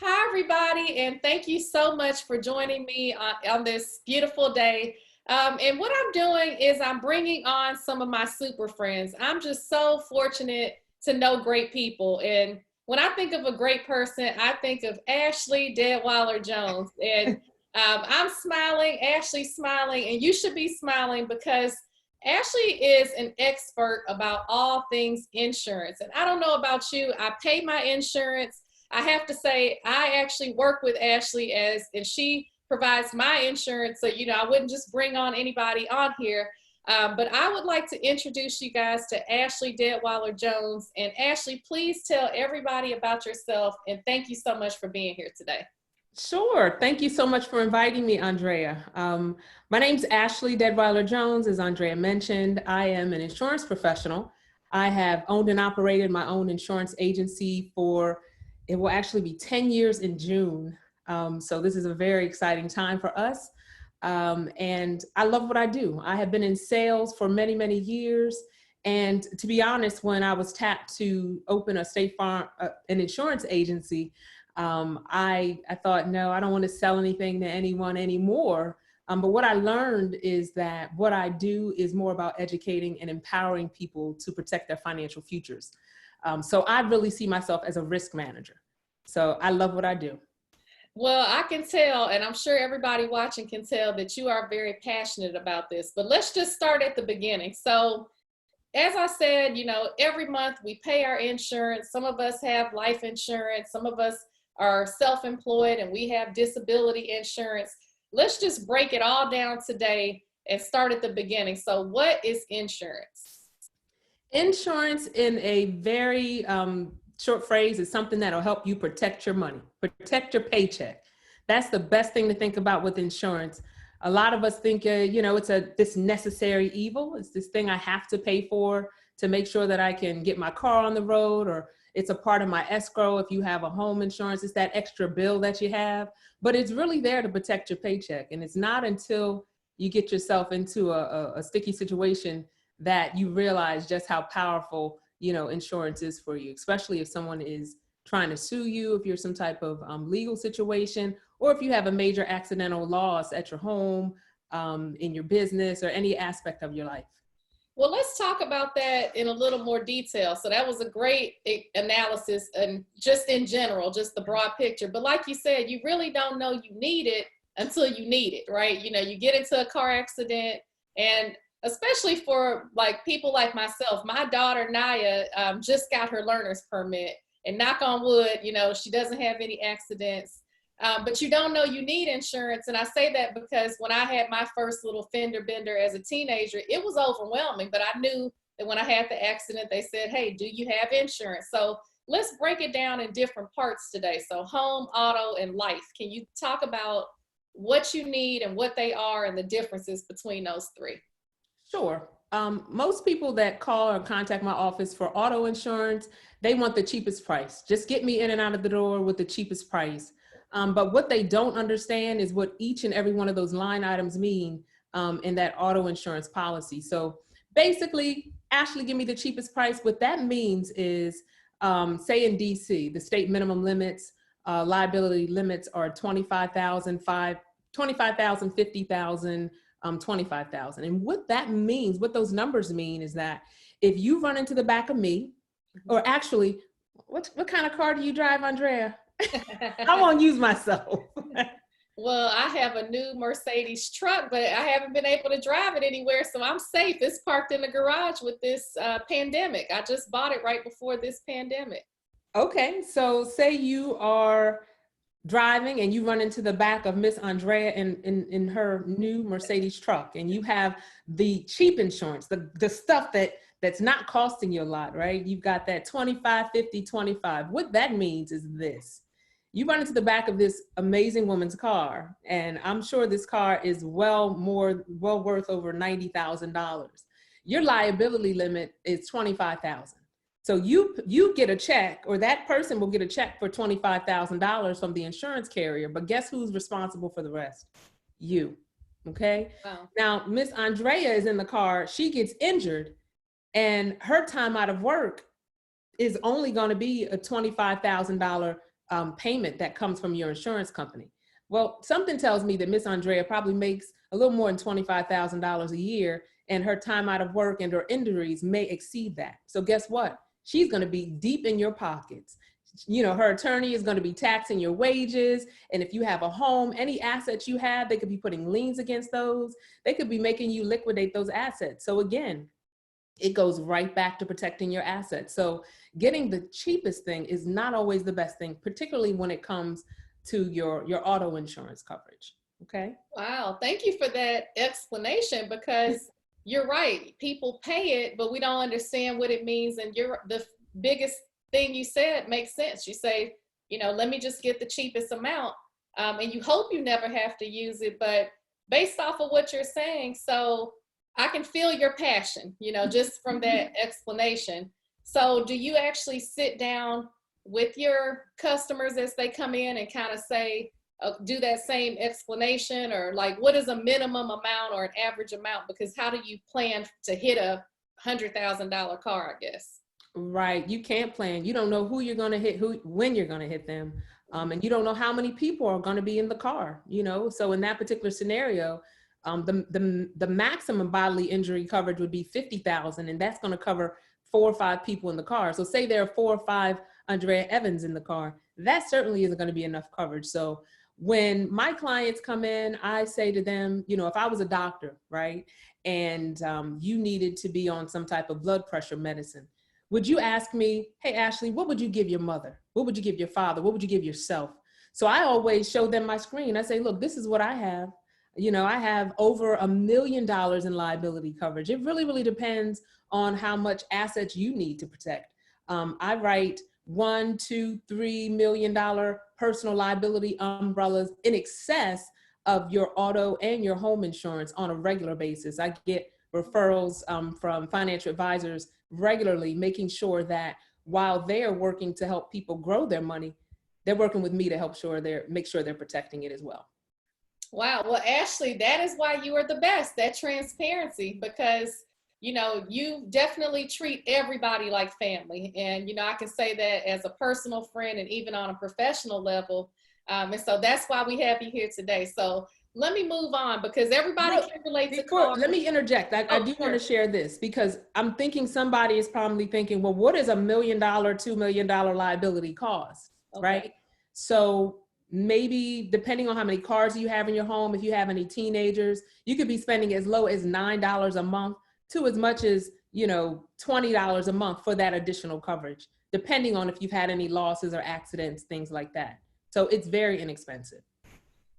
Hi, everybody, and thank you so much for joining me on this beautiful day. And what I'm doing is I'm bringing on some of my super friends. I'm just so fortunate to know great people. And when I think of a great person, I think of Ashley Deadwyler Jones. And I'm smiling, Ashley's smiling, and you should be smiling because Ashley is an expert about all things insurance. And I don't know about you, I pay my insurance. I have to say, I actually work with Ashley and she provides my insurance. So, I wouldn't just bring on anybody on here. But I would like to introduce you guys to Ashley Deadwyler Jones. And Ashley, please tell everybody about yourself. And thank you so much for being here today. Sure. Thank you so much for inviting me, Andrea. My name's Ashley Deadwyler Jones, as Andrea mentioned. I am an insurance professional. I have owned and operated my own insurance agency for, it will actually be 10 years in June. So this is a very exciting time for us. And I love what I do. I have been in sales for many, many years. And to be honest, when I was tapped to open a State Farm, an insurance agency, I thought, no, I don't want to sell anything to anyone anymore. But what I learned is that what I do is more about educating and empowering people to protect their financial futures. So I really see myself as a risk manager. So I love what I do. Well, I can tell, and I'm sure everybody watching can tell that you are very passionate about this. But let's just start at the beginning. So, as I said, every month we pay our insurance. Some of us have life insurance, some of us are self-employed, and we have disability insurance. Let's just break it all down today and start at the beginning. So, what is insurance? Insurance, in a very short phrase, is something that'll help you protect your money, protect your paycheck. That's the best thing to think about with insurance. A lot of us think, it's this necessary evil. It's this thing I have to pay for to make sure that I can get my car on the road, or it's a part of my escrow. If you have a home insurance, it's that extra bill that you have, but it's really there to protect your paycheck. And it's not until you get yourself into a sticky situation that you realize just how powerful, insurance is for you, especially if someone is trying to sue you, if you're some type of legal situation, or if you have a major accidental loss at your home, in your business, or any aspect of your life. Well, let's talk about that in a little more detail. So that was a great analysis, and just in general, just the broad picture. But like you said, you really don't know you need it until you need it, right? You get into a car accident, and especially for like people like myself, my daughter Naya just got her learner's permit, and knock on wood, she doesn't have any accidents. But you don't know you need insurance. And I say that because when I had my first little fender bender as a teenager, it was overwhelming. But I knew that when I had the accident, they said, hey, do you have insurance? So let's break it down in different parts today. So home, auto, and life. Can you talk about what you need and what they are and the differences between those three? Sure. Most people that call or contact my office for auto insurance, they want the cheapest price. Just get me in and out of the door with the cheapest price. But what they don't understand is what each and every one of those line items mean in that auto insurance policy. So basically, Ashley, give me the cheapest price. What that means is, say in DC, the state minimum limits, liability limits are 25,000, 50,000, 25,000. And what that means, what those numbers mean is that if you run into the back of me, or actually, what kind of car do you drive, Andrea? I won't use myself. Well, I have a new Mercedes truck, but I haven't been able to drive it anywhere, so I'm safe. It's parked in the garage with this pandemic. I just bought it right before this pandemic. Okay, so say you are driving and you run into the back of Miss Andrea in her new Mercedes truck, and you have the cheap insurance, the stuff that's not costing you a lot, right? You've got that 25, 50, 25. What that means is this. You run into the back of this amazing woman's car, and I'm sure this car is well worth over $90,000. Your liability limit is 25,000. So you get a check, or that person will get a check for $25,000 from the insurance carrier, but guess who's responsible for the rest? You, okay? Wow. Now, Miss Andrea is in the car, she gets injured, and her time out of work is only gonna be a $25,000 payment that comes from your insurance company. Well, something tells me that Miss Andrea probably makes a little more than $25,000 a year, and her time out of work and her injuries may exceed that. So guess what? She's going to be deep in your pockets. You know, her attorney is going to be taxing your wages. And if you have a home, any assets you have, they could be putting liens against those. They could be making you liquidate those assets. So again, it goes right back to protecting your assets. So getting the cheapest thing is not always the best thing, particularly when it comes to your auto insurance coverage. Okay. Wow, thank you for that explanation, because you're right. People pay it, but we don't understand what it means. And you're the biggest thing you said makes sense. You say, you know, let me just get the cheapest amount, and you hope you never have to use it. But based off of what you're saying, so I can feel your passion, you know, just from that explanation. So do you actually sit down with your customers as they come in and kind of say, do that same explanation, or like, what is a minimum amount or an average amount? Because how do you plan to hit a $100,000 car, I guess? Right. You can't plan. You don't know who you're going to hit, when you're going to hit them. And you don't know how many people are going to be in the car, you know? So in that particular scenario, the maximum bodily injury coverage would be 50,000, and that's going to cover 4 or 5 people in the car. So say there are 4 or 5 Andrea Evans in the car, that certainly isn't going to be enough coverage. So when my clients come in, I say to them, you know, if I was a doctor, right, and you needed to be on some type of blood pressure medicine, would you ask me, hey, Ashley, what would you give your mother? What would you give your father? What would you give yourself? So I always show them my screen. I say, look, this is what I have. You know, I have over $1 million in liability coverage. It really, really depends on how much assets you need to protect. I write $1, $2, $3 million personal liability umbrellas in excess of your auto and your home insurance on a regular basis. I get referrals from financial advisors regularly, making sure that while they're working to help people grow their money, they're working with me to make sure they're protecting it as well. Wow. Well, Ashley, that is why you are the best, that transparency, because, you know, you definitely treat everybody like family. And, you know, I can say that as a personal friend and even on a professional level. And so that's why we have you here today. So let me move on, because everybody can relate to cars. Let me interject. I do want to share this, because I'm thinking somebody is probably thinking, well, what is $1 million, $2 million liability cost, right? So maybe depending on how many cars you have in your home, if you have any teenagers, you could be spending as low as $9 a month to as much as, you know, $20 a month for that additional coverage, depending on if you've had any losses or accidents, things like that. So it's very inexpensive.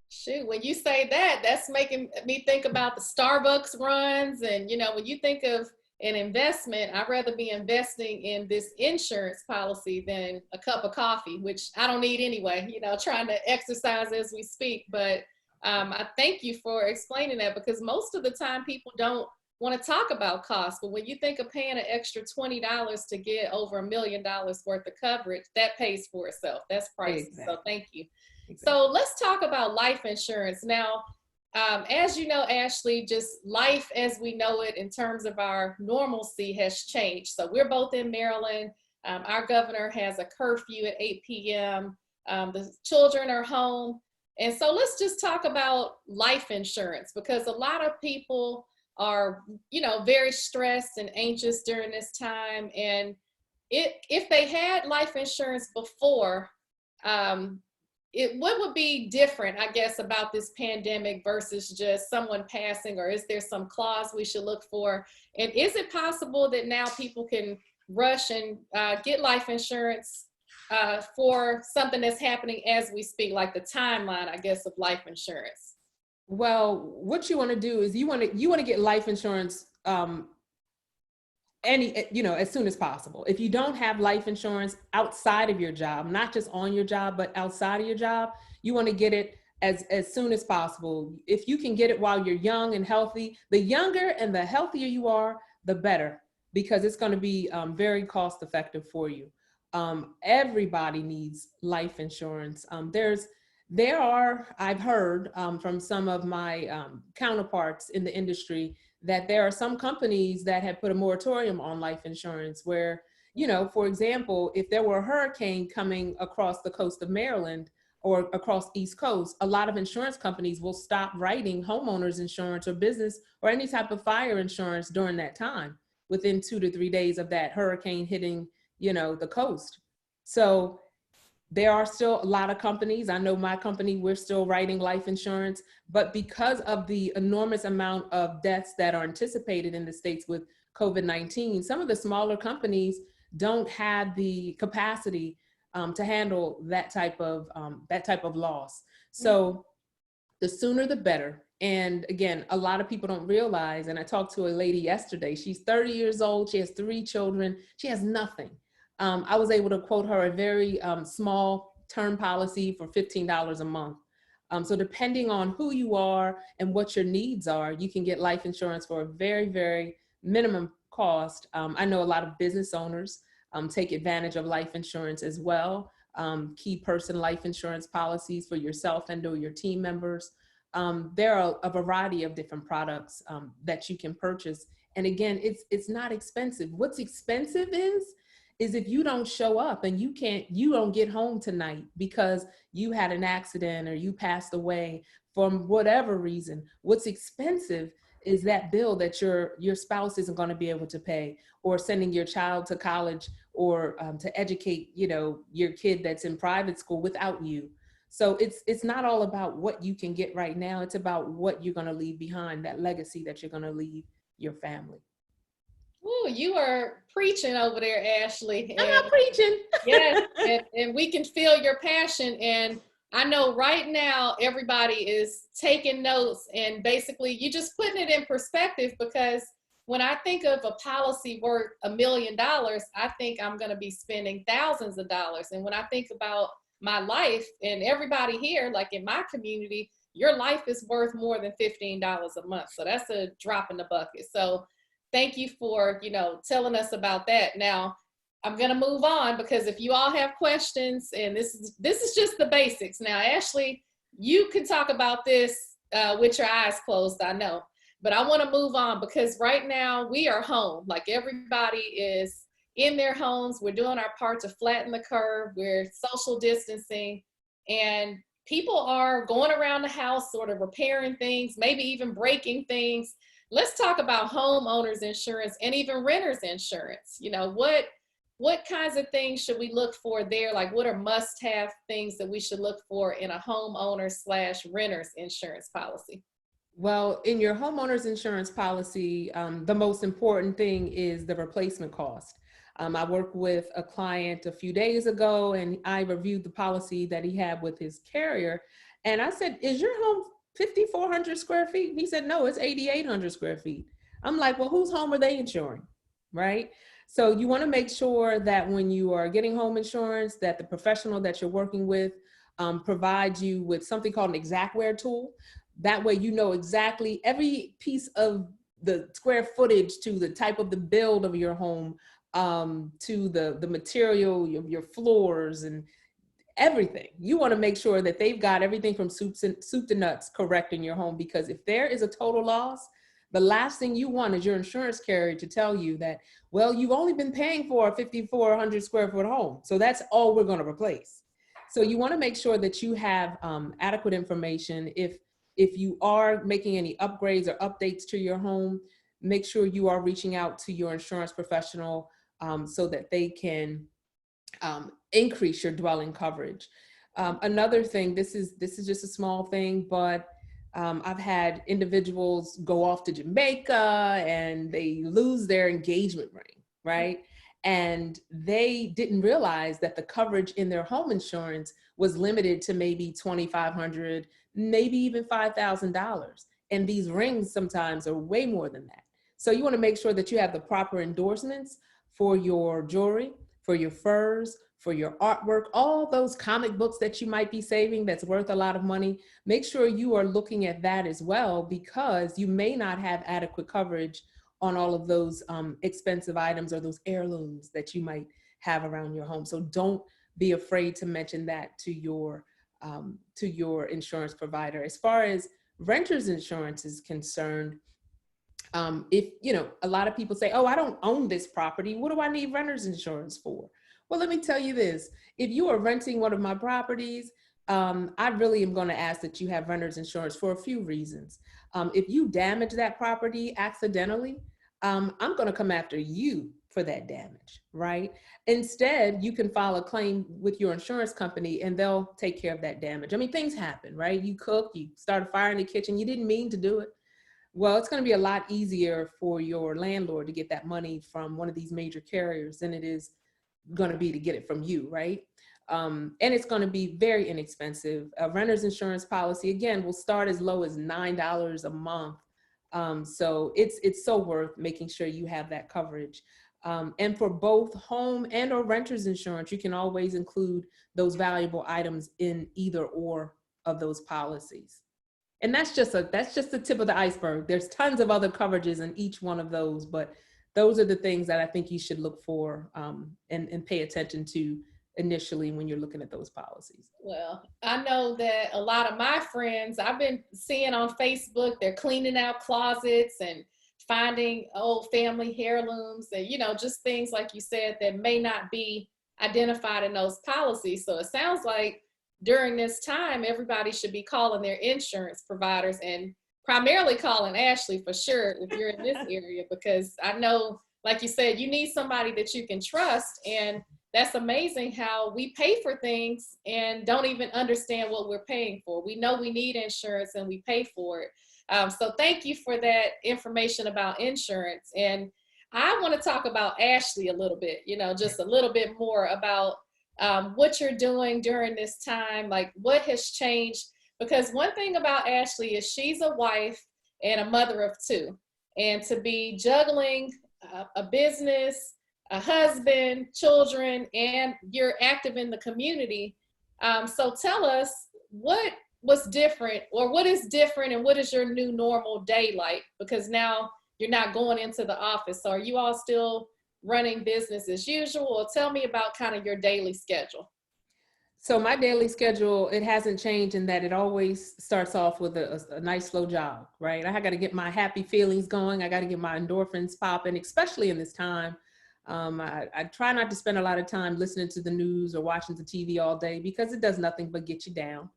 Shoot, when you say that, that's making me think about the Starbucks runs. And, you know, when you think of an investment, I'd rather be investing in this insurance policy than a cup of coffee, which I don't need anyway, you know, trying to exercise as we speak. But I thank you for explaining that, because most of the time people don't want to talk about cost. But when you think of paying an extra $20 to get over $1 million worth of coverage, that pays for itself. That's pricey. Exactly. So thank you. Exactly. So let's talk about life insurance. Now, as you know, Ashley, just life as we know it in terms of our normalcy has changed. So we're both in Maryland. Our governor has a curfew at 8 p.m. The children are home. And so let's just talk about life insurance, because a lot of people are, you know, very stressed and anxious during this time. And if they had life insurance before, what would be different, I guess, about this pandemic versus just someone passing, or is there some clause we should look for? And is it possible that now people can rush and get life insurance for something that's happening as we speak, like the timeline, I guess, of life insurance? Well, what you want to do is you want to get life insurance as soon as possible. If you don't have life insurance outside of your job, not just on your job, but outside of your job, you want to get it as soon as possible. If you can get it while you're young and healthy, the younger and the healthier you are, the better, because it's going to be very cost effective for you. Everybody needs life insurance. I've heard from some of my counterparts in the industry that there are some companies that have put a moratorium on life insurance, where for example, if there were a hurricane coming across the coast of Maryland or across East Coast, a lot of insurance companies will stop writing homeowners insurance or business or any type of fire insurance during that time, within 2 to 3 days of that hurricane hitting, the coast. So there are still a lot of companies. I know my company, we're still writing life insurance, but because of the enormous amount of deaths that are anticipated in the States with COVID-19, some of the smaller companies don't have the capacity to handle that type of loss. So the sooner the better. And again, a lot of people don't realize, and I talked to a lady yesterday, she's 30 years old, she has 3 children, she has nothing. I was able to quote her a very small term policy for $15 a month. So depending on who you are and what your needs are, you can get life insurance for a very, very minimum cost. I know a lot of business owners take advantage of life insurance as well. Key person life insurance policies for yourself and or your team members. There are a variety of different products that you can purchase. And again, it's not expensive. What's expensive is if you don't show up and you don't get home tonight because you had an accident or you passed away from whatever reason. What's expensive is that bill that your spouse isn't going to be able to pay, or sending your child to college, or to educate, your kid that's in private school without you. So it's not all about what you can get right now. It's about what you're going to leave behind, that legacy that you're going to leave your family. Ooh, you are preaching over there, Ashley. I'm not preaching. Yes, and we can feel your passion. And I know right now everybody is taking notes, and basically you just putting it in perspective, because when I think of a policy worth $1 million, I think I'm going to be spending thousands of dollars. And when I think about my life and everybody here, like in my community, your life is worth more than $15 a month. So that's a drop in the bucket. So thank you for, telling us about that. Now, I'm going to move on, because if you all have questions, and this is just the basics. Now, Ashley, you can talk about this with your eyes closed, I know. But I want to move on, because right now we are home. Like, everybody is in their homes. We're doing our part to flatten the curve. We're social distancing, and people are going around the house sort of repairing things, maybe even breaking things. Let's talk about homeowners insurance and even renters insurance. What kinds of things should we look for there? Like, what are must-have things that we should look for in a homeowner/renters insurance policy? Well, in your homeowner's insurance policy, the most important thing is the replacement cost. I worked with a client a few days ago, and I reviewed the policy that he had with his carrier. And I said, is your home 5,400 square feet? And he said, no, it's 8,800 square feet. I'm like, well, whose home are they insuring, right? So you want to make sure that when you are getting home insurance, that the professional that you're working with provides you with something called an exactware tool. That way, you know exactly every piece of the square footage, to the type of the build of your home, to the material, your floors and everything. You want to make sure that they've got everything from soup to nuts correct in your home, because if there is a total loss, the last thing you want is your insurance carrier to tell you that, well, you've only been paying for a 5,400 square foot home, so that's all we're going to replace. So you want to make sure that you have adequate information. If you are making any upgrades or updates to your home, make sure you are reaching out to your insurance professional so that they can increase your dwelling coverage. Another thing, this is just a small thing, but I've had individuals go off to Jamaica and they lose their engagement ring, right? And they didn't realize that the coverage in their home insurance was limited to maybe $2,500, maybe even $5,000. And these rings sometimes are way more than that. So you want to make sure that you have the proper endorsements for your jewelry, for your furs, for your artwork, all those comic books that you might be saving that's worth a lot of money. Make sure you are looking at that as well, because you may not have adequate coverage on all of those expensive items or those heirlooms that you might have around your home. So don't be afraid to mention that to your insurance provider. As far as renters insurance is concerned, If, a lot of people say, oh, I don't own this property. What do I need renter's insurance for? Well, let me tell you this. If you are renting one of my properties, I really am going to ask that you have renter's insurance for a few reasons. If you damage that property accidentally, I'm going to come after you for that damage, right? Instead, you can file a claim with your insurance company and they'll take care of that damage. I mean, things happen, right? You cook, you start a fire in the kitchen, you didn't mean to do it. Well, it's going to be a lot easier for your landlord to get that money from one of these major carriers than it is going to be to get it from you, right? And it's going to be very inexpensive. A renter's insurance policy, again, will start as low as $9 a month. So it's so worth making sure you have that coverage. And for both home and or renter's insurance, you can always include those valuable items in either or of those policies. And that's just the tip of the iceberg. There's tons of other coverages in each one of those, but those are the things that I think you should look for and pay attention to initially when you're looking at those policies. Well, I know that a lot of my friends I've been seeing on Facebook, they're cleaning out closets and finding old family heirlooms and, just things like you said that may not be identified in those policies. So it sounds like during this time, everybody should be calling their insurance providers and primarily calling Ashley for sure if you're in this area, because I know, like you said, you need somebody that you can trust. And that's amazing how we pay for things and don't even understand what we're paying for. We know we need insurance and we pay for it. So thank you for that information about insurance. And I want to talk about Ashley a little bit, just a little bit more about what you're doing during this time, like what has changed. Because one thing about Ashley is she's a wife and a mother of two. And to be juggling a business, a husband, children, and you're active in the community. So tell us what was different, or what is different, and what is your new normal day like? Because now you're not going into the office. So are you all still running business as usual? Or tell me about kind of your daily schedule. So my daily schedule, it hasn't changed in that it always starts off with a nice slow jog, right? I got to get my happy feelings going. I got to get my endorphins popping, especially in this time. I try not to spend a lot of time listening to the news or watching the TV all day because it does nothing but get you down.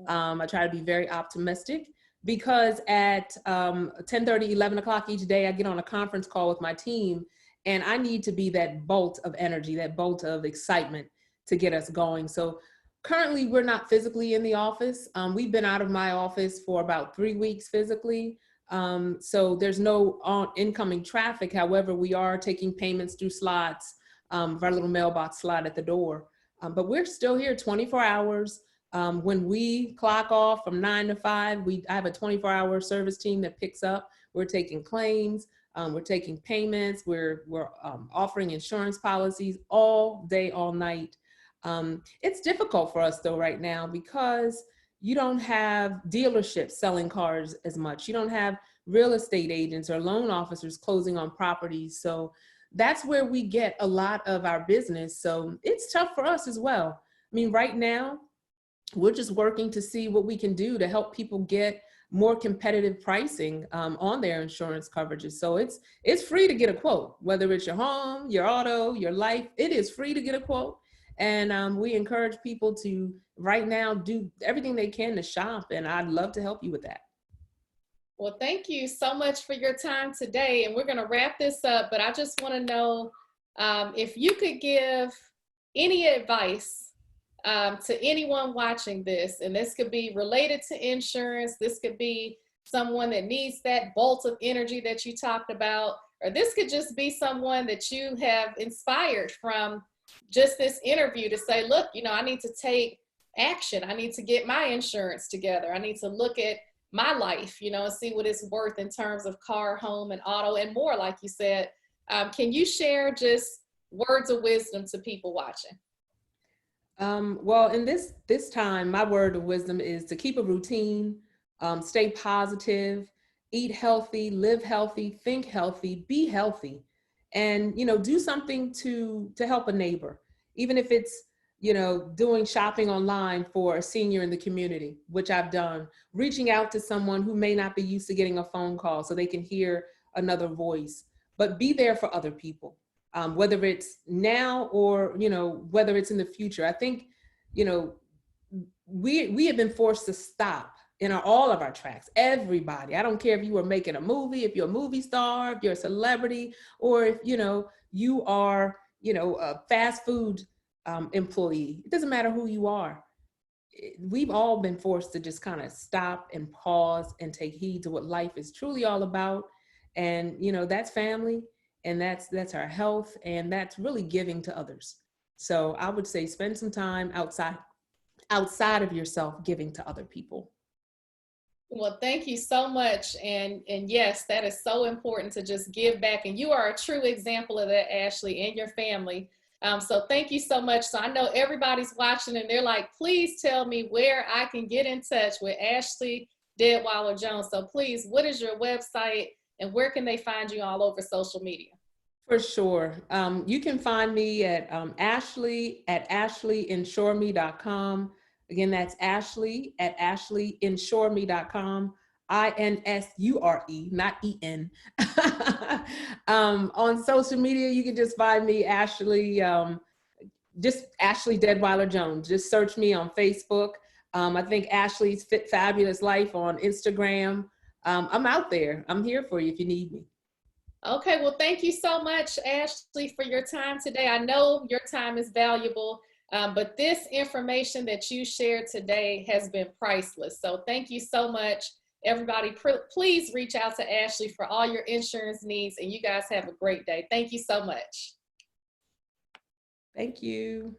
I try to be very optimistic because at 10:30, 11 o'clock each day, I get on a conference call with my team and I need to be that bolt of energy, that bolt of excitement to get us going. So currently we're not physically in the office. We've been out of my office for about 3 weeks physically. So there's no incoming traffic. However, we are taking payments through slots, our little mailbox slot at the door. But we're still here 24 hours. When we clock off from 9 to 5, I have a 24-hour service team that picks up. We're taking claims, we're taking payments, we're offering insurance policies all day, all night. It's difficult for us though right now because you don't have dealerships selling cars as much. You don't have real estate agents or loan officers closing on properties. So that's where we get a lot of our business. So it's tough for us as well. I mean, right now, we're just working to see what we can do to help people get more competitive pricing on their insurance coverages. So it's free to get a quote, whether it's your home, your auto, your life, it is free to get a quote. And we encourage people to right now do everything they can to shop, and I'd love to help you with that. Well, thank you so much for your time today, and we're going to wrap this up, but I just want to know if you could give any advice to anyone watching this, and this could be related to insurance, this could be someone that needs that bolt of energy that you talked about, or this could just be someone that you have inspired from just this interview to say, look, I need to take action. I need to get my insurance together. I need to look at my life, and see what it's worth in terms of car, home, and auto, and more, like you said. Can you share just words of wisdom to people watching? Well, in this time, my word of wisdom is to keep a routine, stay positive, eat healthy, live healthy, think healthy, be healthy, and do something to help a neighbor, even if it's doing shopping online for a senior in the community, which I've done, reaching out to someone who may not be used to getting a phone call so they can hear another voice, but be there for other people, whether it's now or, you know, whether it's in the future. I think, you know, we have been forced to stop in all of our tracks. Everybody, I don't care if you were making a movie, if you're a movie star, if you're a celebrity, or if, you know, you are, you know, a fast food employee. It doesn't matter who you are. We've all been forced to just kind of stop and pause and take heed to what life is truly all about. And, you know, that's family, and that's our health, and that's really giving to others. So I would say spend some time outside of yourself, giving to other people. Well, thank you so much. And yes, that is so important to just give back. And you are a true example of that, Ashley, and your family. So thank you so much. So I know everybody's watching and they're like, please tell me where I can get in touch with Ashley Deadwyler Jones. So please, what is your website and where can they find you all over social media? For sure. You can find me at Ashley at ashleyinsureme.com. Again, that's Ashley at ashleyinsureme.com. INSURE, not EN. On social media, you can just find me Ashley, just Ashley Deadwyler Jones. Just search me on Facebook. I think Ashley's Fit Fabulous Life on Instagram. I'm out there. I'm here for you if you need me. Okay, well, thank you so much, Ashley, for your time today. I know your time is valuable, but this information that you shared today has been priceless. So thank you so much. Everybody, please reach out to Ashley for all your insurance needs, and you guys have a great day. Thank you so much. Thank you.